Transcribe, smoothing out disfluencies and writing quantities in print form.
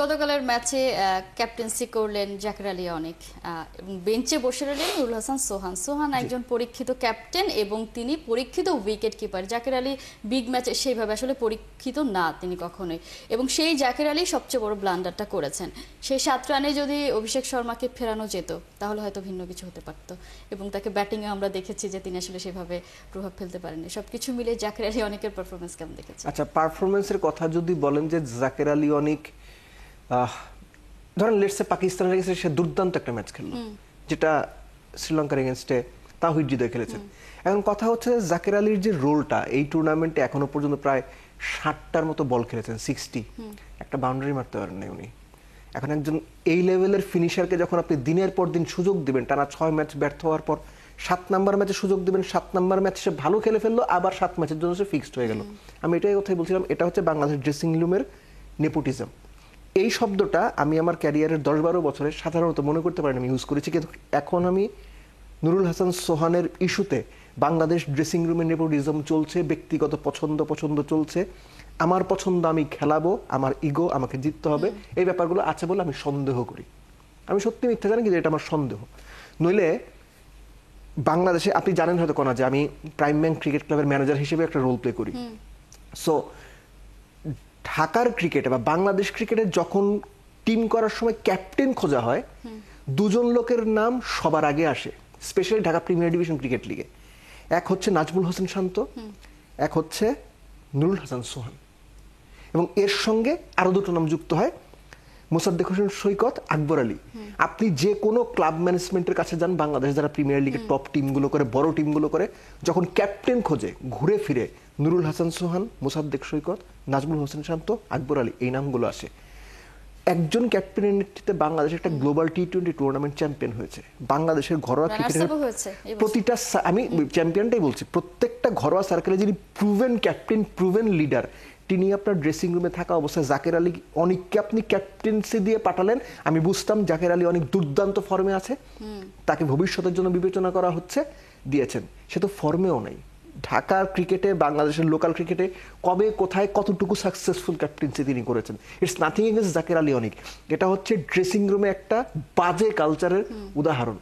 গতকালের ম্যাচে ক্যাপ্টেন্সি করলেন জাকের আলী অনেক, এবং বেঞ্চে বসে রইলেন নুরুল হাসান সোহান। সোহান একজন পরীক্ষিত ক্যাপ্টেন এবং তিনি পরীক্ষিত wicket keeper. Jaker Ali big ম্যাচে সেইভাবে আসলে পরীক্ষিত না তিনি কখনোই, এবং সেই জাকের আলী সবচেয়ে বড় ব্লান্ডারটা করেছেন। সেই 7 রানে যদি অভিষেক শর্মাকে ফেরানো যেত তাহলে হয়তো ভিন্ন কিছু হতে পারত, এবং তাকে ব্যাটিংয়ে আমরা দেখেছি যে তিনি আসলে সেভাবে প্রভাব ফেলতে পারেননি। সবকিছু মিলে জাকের আলী অনেকের পারফরমেন্স কেমন দেখেছে? আচ্ছা, পারফরমেন্সের কথা যদি বলেন যে জাকের আলী অনেক, ধরেন লেটসে পাকিস্তানের এগেন্সে সে দুর্দান্ত একটা ম্যাচ খেললো, যেটা শ্রীলঙ্কার এগেন্সটে তাওহিদ হৃদয় খেলেছেন। এখন কথা হচ্ছে জাকের আলীর যে রোলটা এই টুর্নামেন্টে এখনো পর্যন্ত প্রায় 60টার মতো বল খেলেছেন, 60, একটা বাউন্ডারি মারতে পারেন না উনি। এখন একজন এই লেভেলের ফিনিশারকে যখন আপনি দিনের পর দিন সুযোগ দিবেন, টানা 6 ম্যাচ ব্যর্থ হওয়ার পর 7 নাম্বার ম্যাচে সুযোগ দিবেন, 7 নাম্বার ম্যাচ সে ভালো খেলে ফেললো, আবার 7 ম্যাচের জন্য সে ফিক্সড হয়ে গেল। আমি এটাই কথাই বলছিলাম, এটা হচ্ছে বাংলাদেশ ড্রেসিং রুমের নেপোটিজম। এই শব্দটা আমি আমার ক্যারিয়ারের 10-12 বছরে সাধারণত মনে করতে পারি আমি ইউজ করেছি, কিন্তু এখন আমি নুরুল হাসান সোহানের ইস্যুতে বাংলাদেশ ড্রেসিং রুমের নেপোটিজম চলছে, ব্যক্তিগত পছন্দ চলছে, আমার পছন্দ আমি খেলাবো, আমার ইগো আমাকে জিততে হবে, এই ব্যাপারগুলো আছে বলে আমি সন্দেহ করি। আমি সত্যি মিথ্যা জানি কিন্তু এটা আমার সন্দেহ। নইলে বাংলাদেশে আপনি জানেন হয়তো কোনা যে আমি প্রাইম ব্যাংক ক্রিকেট ক্লাবের ম্যানেজার হিসেবে একটা রোল প্লে করি। সো ঢাকার ক্রিকেটে বা বাংলাদেশ ক্রিকেটে যখন টিম করার সময় ক্যাপ্টেন খোঁজা হয়, দুজন লোকের নাম সবার আগে আসে, specially Dhaka premier division cricket লিগে। এক হচ্ছে নাজমুল হোসেন শান্ত, এক হচ্ছে নুরুল হাসান সোহান, এবং এর সঙ্গে আরো 2টো নাম যুক্ত হয়, মোসাদ্দেক হোসেন সৈকত, আকবর আলী। আপনি যে কোনো ক্লাব ম্যানেজমেন্টের কাছে যান, বাংলাদেশ যারা প্রিমিয়ার লিগের টপ টিমগুলো করে, বড় টিমগুলো করে, যখন ক্যাপ্টেন খোঁজে ঘুরে ফিরে নুরুল হাসান সোহান, মোসাদ্দেক সৈকত, নাজমুল হোসেন শান্ত, আকবর আলী, এই নামগুলো আসে। একজন ক্যাপ্টেনের নেতৃত্বে বাংলাদেশ একটা গ্লোবাল টি-20 টুর্নামেন্ট চ্যাম্পিয়ন হয়েছে। বাংলাদেশের ঘরোয়া ক্রিকেটের প্রতিটা, আমি চ্যাম্পিয়নটাই বলছি, প্রত্যেকটা ঘরোয়া সার্কেলে যিনি প্রুভেন ক্যাপ্টেন, প্রুভেন লিডার, তিনি আপনার ড্রেসিং রুমে থাকা অবস্থায় জাকের আলী অনেককে আপনি ক্যাপ্টেন্সি দিয়ে পাঠালেন, আমি বুঝতাম জাকের আলী অনেক দুর্দান্ত ফর্মে আছে, তাকে ভবিষ্যতের জন্য বিবেচনা করা হচ্ছে, দিয়েছেন। সে তো ফর্মেও নাই। ঢাকার ক্রিকেটে, বাংলাদেশের লোকাল ক্রিকেটে কবে কোথায় কতটুকু সাকসেসফুল ক্যাপ্টেন্সি তিনি করেছেন। It's nothing against Jaker Ali অনেক, এটা হচ্ছে ড্রেসিং রুমে একটা বাজে কালচারের উদাহরণ।